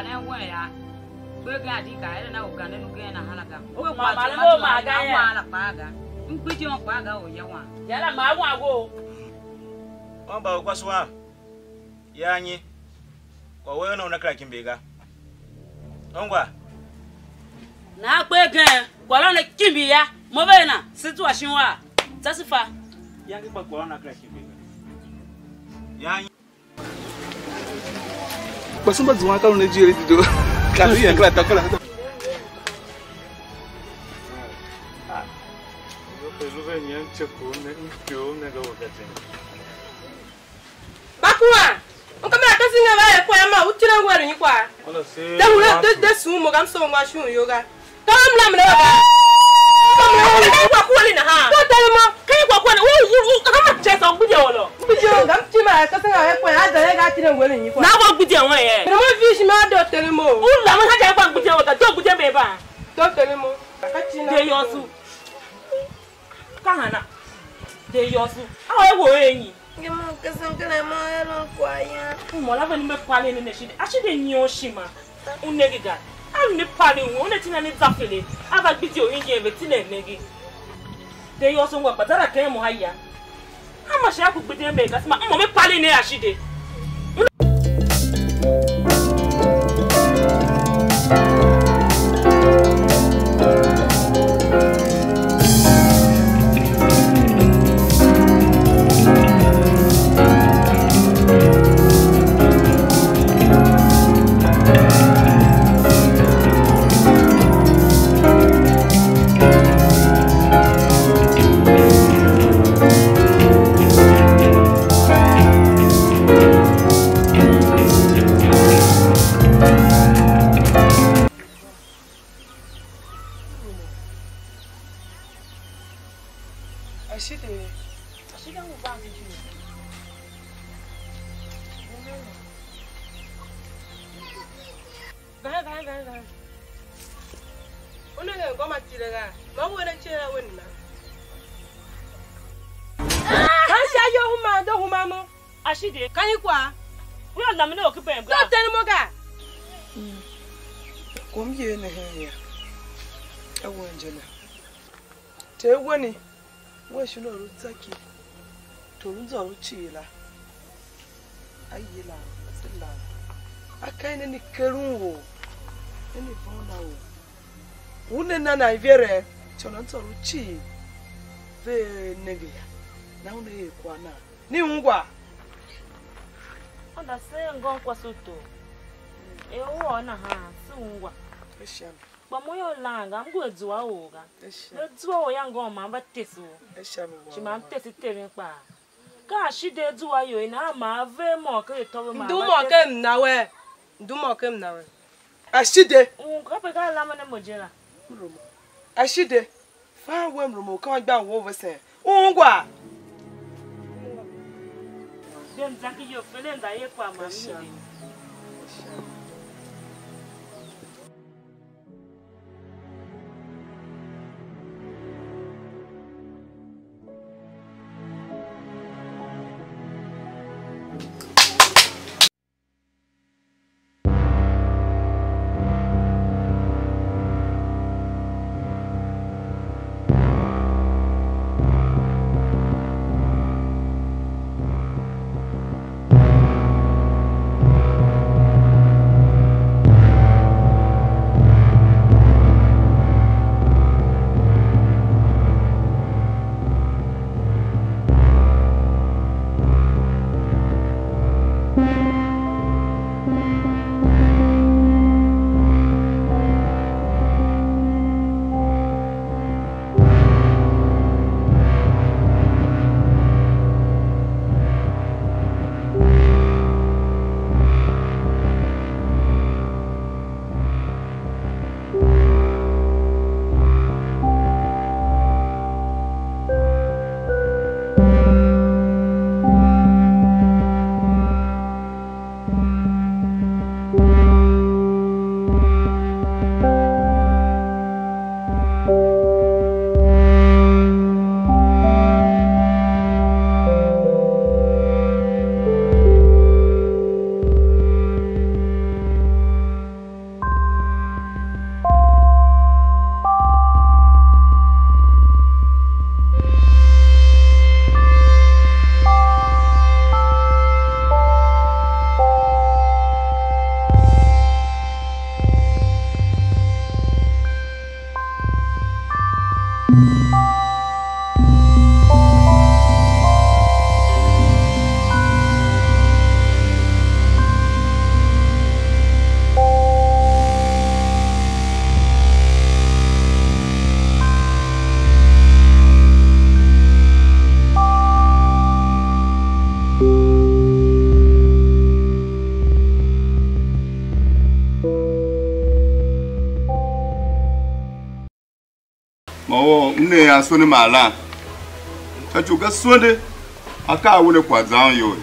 ugane waya. Bega di ka era na ugane nu gena halaga. O ma lo ma ga ya. Ma la paga. Mpiti on paga o ya wa. Ya la ma wa go. On ba kwa swa. Ya nyi. Kwa wewe na unakala kimbega. Ongwa. Na pe gan. Kwa la na kimbi ya. Mo be na situation wa. Tasifa. Yangi kwa na kala kimbega. Ya nyi. Basumba zuwa ka na jere dido. Ka ya kala takala. Bakwa, ukamera kasi nga ba kwa ma utira ngwari nyikwa. Da hula de sumo gam so ngwa shu yoga. Kam la mna ba. Kam kwa kwali na ha. To tele mo, kai kwa kwali. Kam che so gbuje wolo. Gbuje gam ti ma kasi nga kwa ada ga tira ngwari nyikwa. Na kwa gbuje won ye. Pero mo fish ma do tele mo. La mo ha ja kwa gbuje won to gbuje me ba. To tele mo. Akati na. De yosu. Kahana. De yosu. Awo e wo enyi. Ngemo kasangala mo elo kwa ya. Mo la vani me pale ni neshide. Ashide nyi oshima. Unegiga. Ami me pale won ne tina ni zafele. Aba gbiti o yin ebe ti le negi. De yosu ngwa patara ke mo haya. Ama sha ku gbiti me ka sima mo me pale ni ashide. Ashide Kai kwa. we la me no ki ben bra. To tele mo ga. Kom ye ne he ya. Awo Angela. Te woni. We shi no ru taki. To ru zo ru chi la. Ayi la, sila. Akai ne ni kerun wo. Eni bona wo. Une na na ivere. Chona zo ru chi. Ve nege ya. Na une e kwa na. Ni ngwa. Onda se ngon kwa soto. E wo na ha se ngwa. Esham. Ba mo yo langa mgu ezuwa oga. Esham. Ezuwa o ya ngon ma ba tesu. Esham wo. Chi ma tesi teri pa. Ka Ashide ezuwa yo ina ma ave mo ka etowe ma. Ndu mo kem na we. Ndu mo kem na we. Ashide. Ka pe ka la ma ne mojera. Ashide. Fa we mrumo kan gba wo vese. Ungwa. Dem zaki yo fele nda ye kwa ma mi. Mo nne ya so ni mala. Ka chuka sonde aka wone kwa zan yo.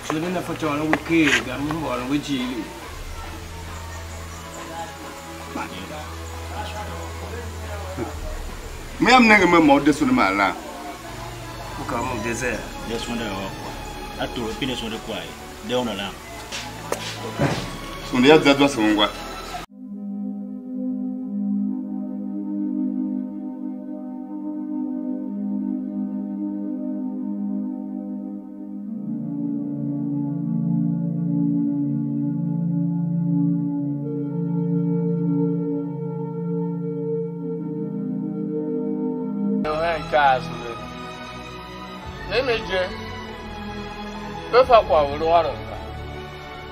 So ni na fa chona wiki ga mu wala wiji. Me am nenge me mo de so ni mala. Ku ka mo de se. Yes wonder ho. Atu pine so de kwai. De ona la. So ni ya zadwa so ngwa.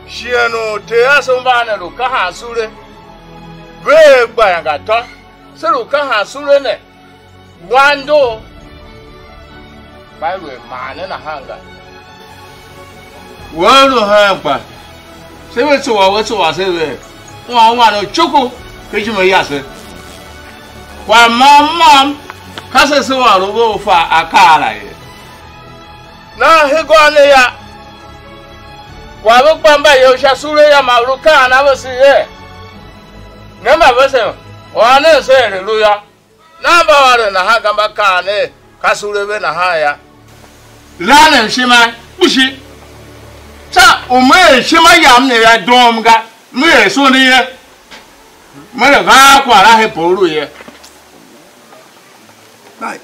Shiano te asomba ro ka ha sure be gba nga to se ro ka ha sure ne wando bai we ma ne na hanga wando ha pa se we so wa se we wa no chuku ke ji me ya se wa mama ka se se wa ro bo fa akara ye na he go ne ya wa bo pamba yo sha sure ya maruka na bo si ye ngamba bo se wa ne se re lu ya na ba wa re na ha gamba ka ne ka sure be na ha ya la ne shima bushi sa o me shima ya me ya dom ga me so ni ye me ga kwa ra he poru ye Kai.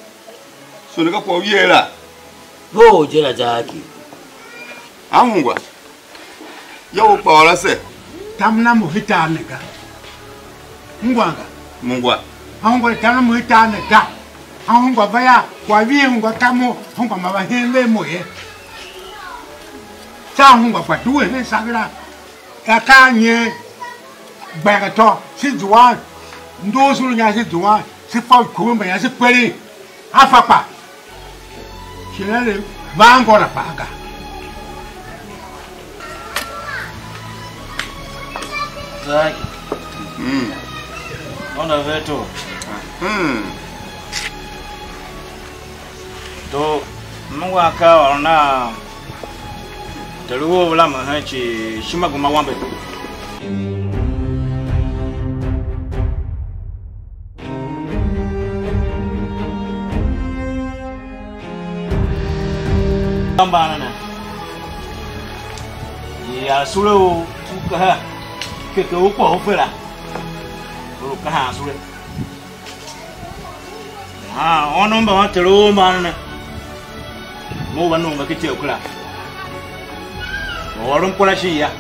So ni ka ko ye la. Bo je la jaki. Amungwa. Yo pa se. Tamna mo hita nega. Ngwanga. Mungwa. Angwa tamna mo hita nega. Angwa baya kwa wi ngwa tamo angwa ma ba henle mo ye. Cha ngwa kwa duwe ne sagra. Ya ka nye baga to si duwa. Ndo sulu nya si duwa. Si fa ko mba ya si peri. Afapa. Chilele bango la paga. Zaki. Ona veto. To mungu akawa na taluo wala mahachi shima guma wambe. Kambana na. Ya sulu tuka ke uko ofera. Uka ha sulu. Onomba watelo mana. Mo banu ngakite okula. Orum kola shiya.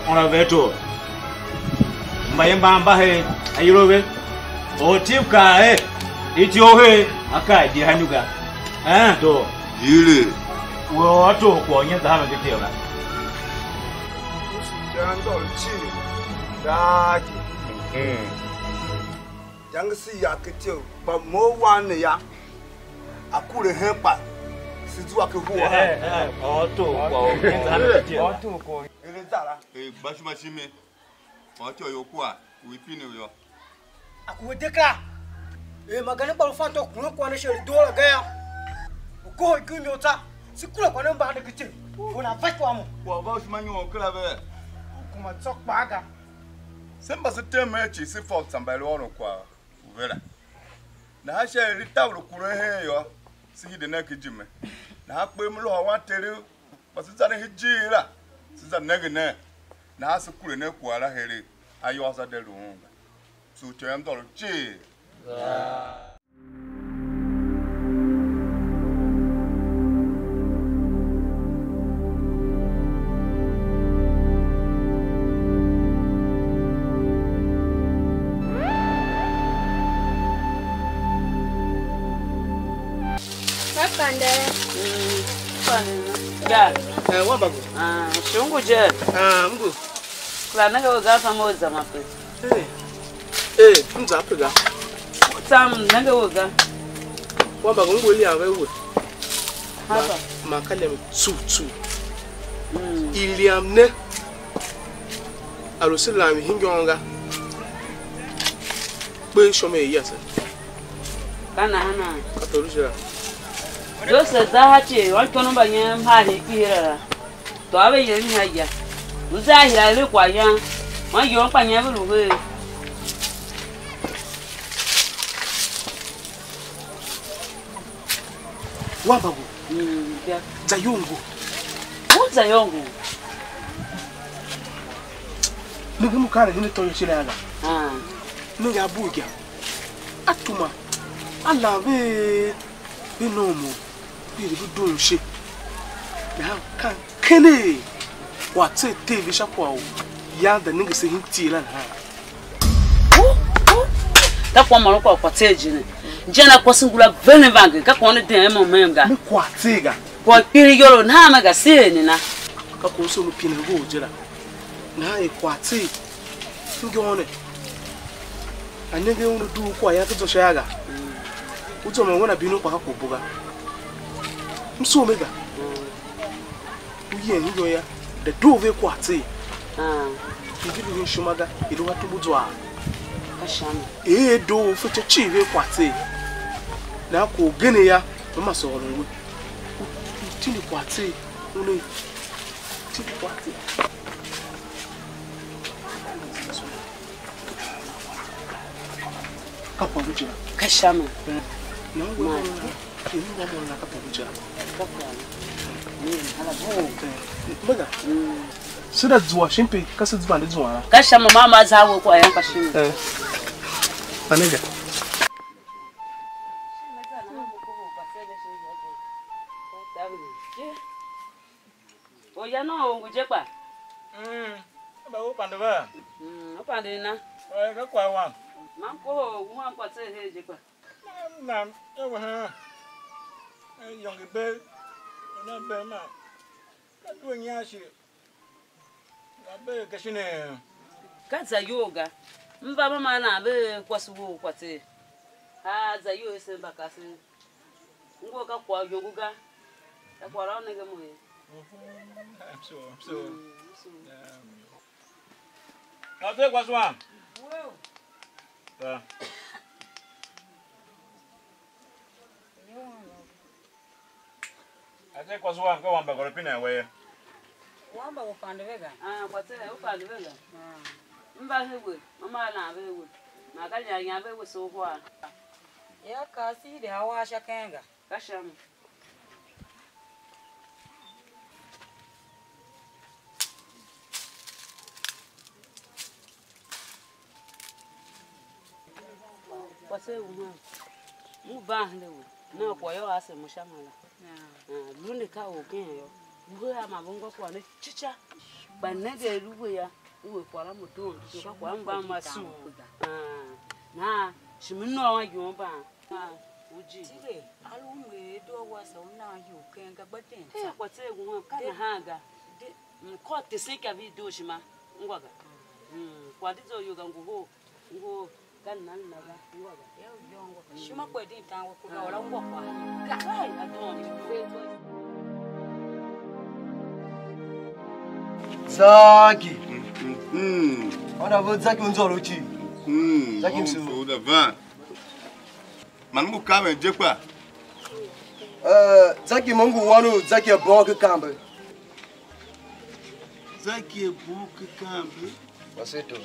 Ona veto. Mbayemba mbahe ayirobe. Otivka itiohe aka di hanuga. To Yile. Wo to ko nyen ta ma kite ola. Jando chi. Daki. Yang si ya kete ba mo wan ya. Akure hepa. Sizu akhuwa. To ko nyen ta ma kite. To ko. Ile zara. Bashuma shime. Ocho yokwa, wipine yo. Aku deka. Magana ba fa to kuno kwa na sheri dola ga ya. Ko ikumi ota. Sikula kwa namba ande kiche. Una fatwa mo. Wa ba shuma nyo kala be. Kuma tsok baga. Semba se teme chi se fo sambalo ono kwa. Uvela. Na ha she ritawlo kuro he yo. Si hide na kijime. Na ha pe mlo wa tere. Basisa ne hijira. Sisa negene. Na ha se kure ne kwala here. Ayo asa de lunga. Su tem dol chi. Wambago. Shungu je. Mgu. Kula nanga woga moza mape. Mza apega. Tam nanga woga. Wambago ngoli awewe. Hapa. Makalem tu. Iliamne. Alosilami hingonga. Be shome yasa. Kana hana. Katorusha. Jose zahache wantono banye mhari kwira. To abe yeni haya. Uzahira le kwa ya. Wan yo panya buluwe. Wababu. Ya. Zayongo. Zayongo. Nugu mukara ni toyo shiraga. Ah. Nugu abuja. Atuma. Allah be nomo. Be dun she. Na kan kene. What say TV shakwa. Ya da ninga se hinti lan ha. Ta kwa maro kwa kwateji ne. Jena kwa singula vene vange ka kwa ne den mo memga. Mu kwatega. Kwa piri yoro na maga se ni na. Ka ko so mu pina go jira. Na e kwate. Ngone. Anenge unu du kwa ya to shaga. Uto mo wona binu kwa ko buga. Mso mega. Uye ni yo ya. The do ve kwate. Ngilu ni shumaga ilu watu buzwa. Kashama. Do fuche chive kwate. Na ko gene ya mama so ronwe. Tini kwate. Unu tini kwate. Kapa bujira. Kashama. Na ngwa ni ngwa mo na kapa bujira. Kapa. Hala bo. Mega. Sida zuwa shimpe kasa zuwa da zuwa. Kashama mama zawo ko ayan kashimi. Anega. Oya no nguje pa. Ba wo pande ba. Opande na. Ka kwa wa. Manko wa kwa tse heje pa. Na, ewe ha. Yongi be. Na be ma. Ka tu nyashi. Na be kashine. Kaza yoga. Mba mama na be kwasuwo kwate. Ha za yo ese bakase. Ngo ka kwa yoguga. Ta kwa ra nege mo. I'm so. I'll take what's one. I think what's one. Go on back on the pin away. Wamba upande vega. Kwate upande vega. Mba hewe. Mama na hewe. Makanya nyabe we so kwa. Ya kasi de hawasha kenga. Kasham. Kwase uma. Mu ba lewe. Na kwa yo ase mushamala. Lunde ka okenyo. Ngo ya mabongo kwa ne chicha. Banege ruwe ya. Uwe kwa la moto. Kwa kwa mba masu. Na shimino wa yomba. Uji. Tire alunge do wasa una yukenga batensa. Kwase uma kana haga. Mkote sika video shima. Ngwaga. Kwa dizo yoga nguho. Ngo kana nalaga. Ngwaga. Yongo. Shima kwa din tango kwa wala ngwa kwa. Kai adon. Zaki. Ona vo Zaki unzolo chi. Zaki msu. Da van. Man mu kame jekwa. Zaki mungu wanu Zaki abonke kambe. Zaki abonke kambe. Waseto.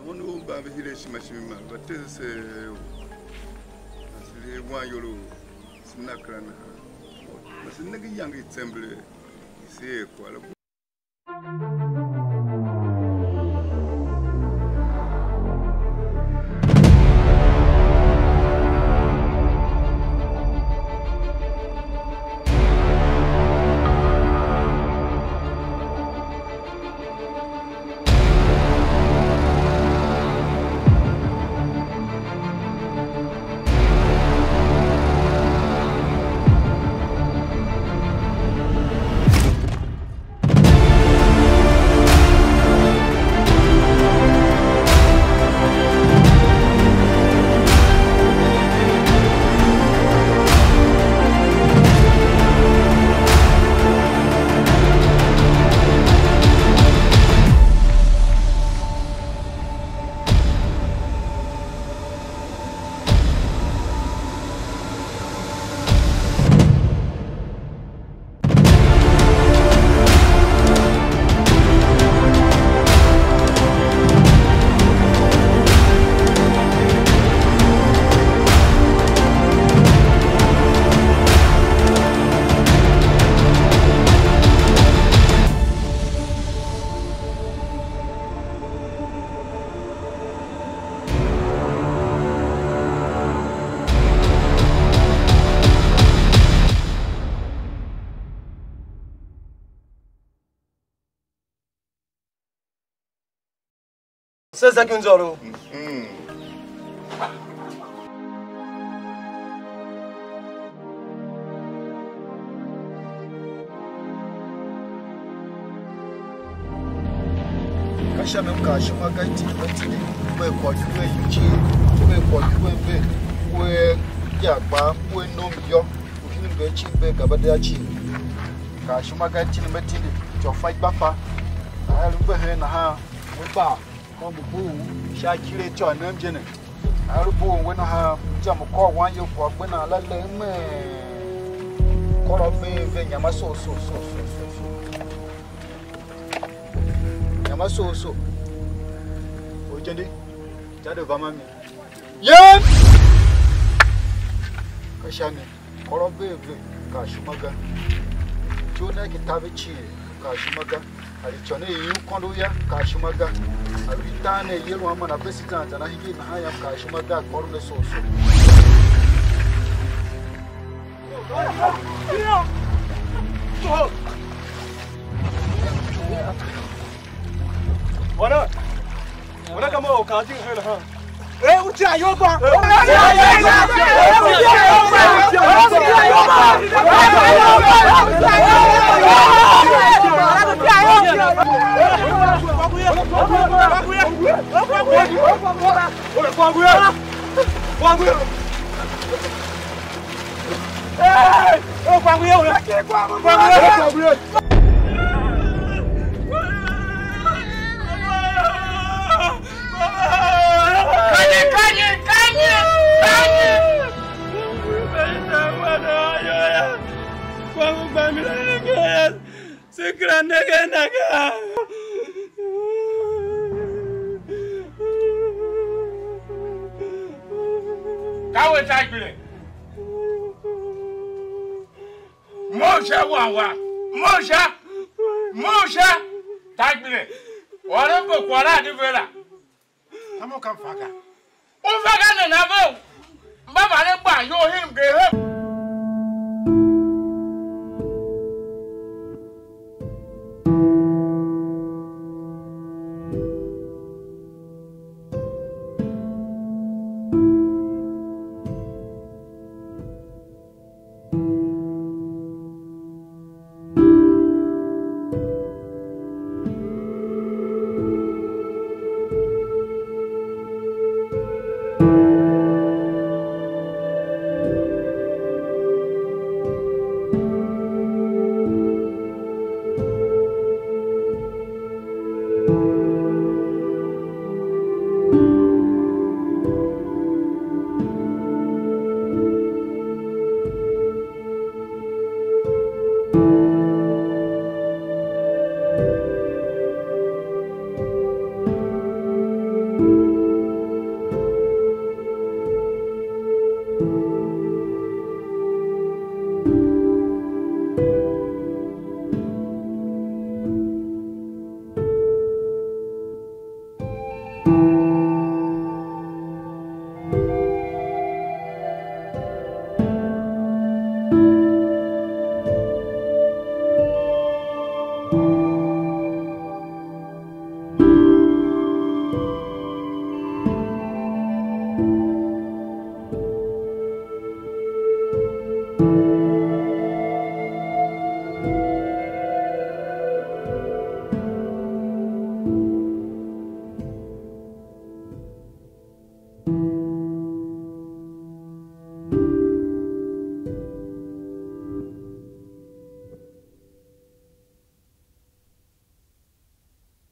Wonu ba be hire shimashimi ma batese asiri wa yoro sinakrana. Masinagi yangi temble ise kwala. Se Zaki Nzoro. Kasha memka shima gaiti batini we kwa juwe yuchi we kwa juwe be we ya ba we no yo ukini be chi be gabada chi ka shima gaiti batini to fight bafa alu be he na ha we ba ko bu sha kire to nam jene alu bu we na ha jam ko wan yo ko gbe na la le me ko ro be nyama so so ojende jade vama mi yen kashane korobe ka shumaga jona kitabe chi ka shumaga alichone yu kondo ya ka shumaga alitane yelo ama na president na higi na haya ka shumaga korne so Wana kama wakati hela ha. Uti ayoba. Kawe tagbile. Mosha wawa. Mosha tagbile. Ore bo kwara di vela. Amo kan faga. O faga na bo. Baba le pa yo him ge he.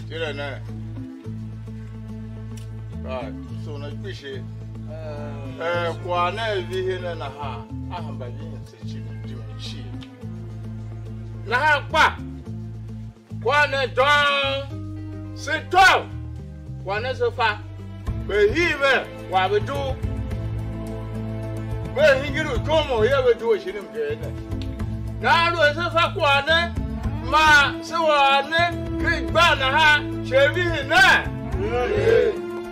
Tira right, so na kwishe kwa na evihe na ha ahamba yin se chi na ha kwa na don se to kwa na so fa be hive wa be do be hingiru komo ye be do shirim ge na ru se fa kwa na ma se wa ne Ba na ha chevi na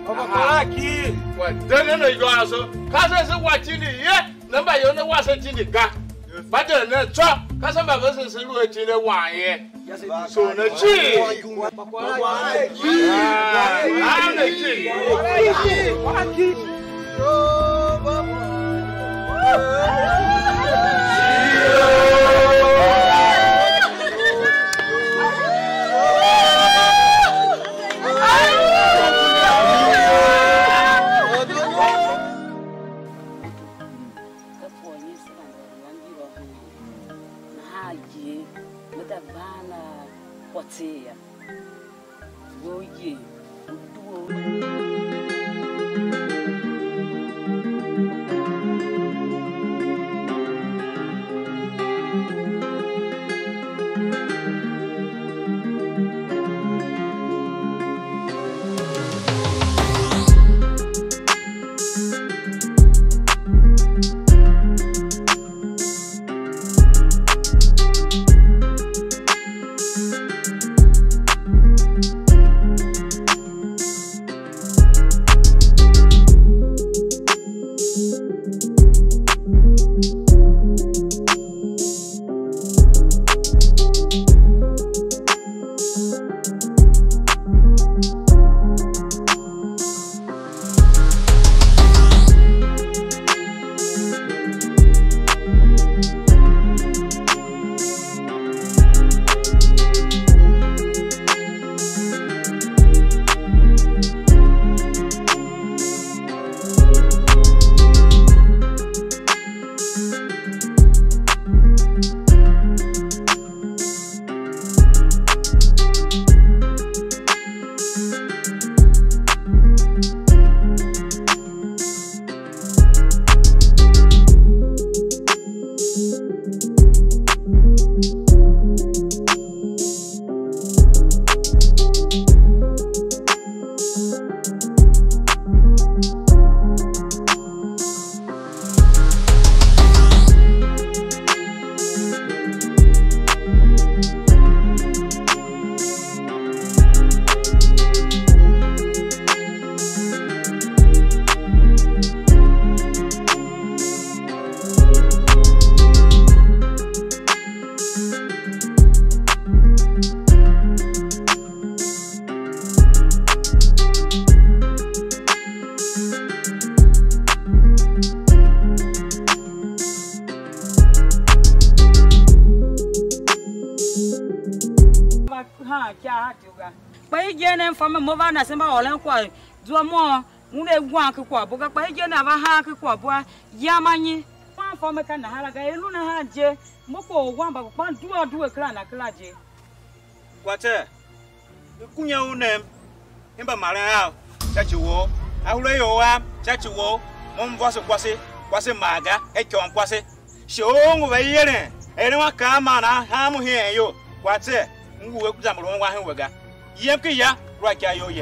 Oba aqui. Wa dana na yo aso. Ka se wa chini ye. Na ba yo na wa se chini ga. Ba de na cho. Kasa baba sisi luwe chile wanye. So na chi. Na chi. Mova na semba olen kwa dua mo ngule gwa kwa boga pa je na ba ha kwa bo yamanyi kwa fo me ka na hala ga elu na ha je moko gwa ba pa duwa kla na kla je kwate kunya unem imba mara ha chachi wo ahule yo wa chachi wo mo mvoso kwase maga ekyon kwase shongu ba yere ene wa ka ma na ha mu he yo kwate ngu we kuzamro wa he wega yem ke ya Raja yo ye.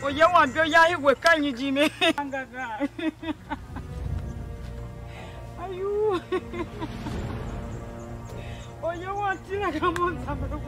O ye wan bio ya iwe kanyi jime. Angaga. Ayu. O ye wan tina kama mtamro.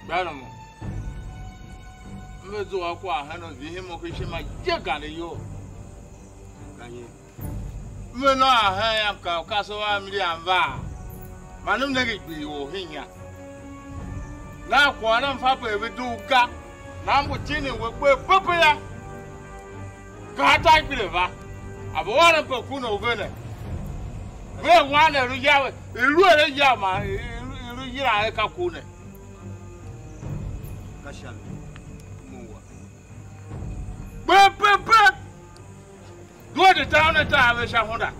Baramo. Mezo akwa hano vihimo kishima jega ne yo. Kanye. Meno aha ya ka so wa mri anva. Manum ne gbe wo hinya. Na kwa na mfa pa ebiduka. Na mbo tini we gbe pepe ya. Ka ta gbireva. Abo wa pa ku na obene. We wa na ru ya iru ere ya ma iru yira ka ku ne. Kashal. Muwa. Pepe. Do the town at time, Shahoda.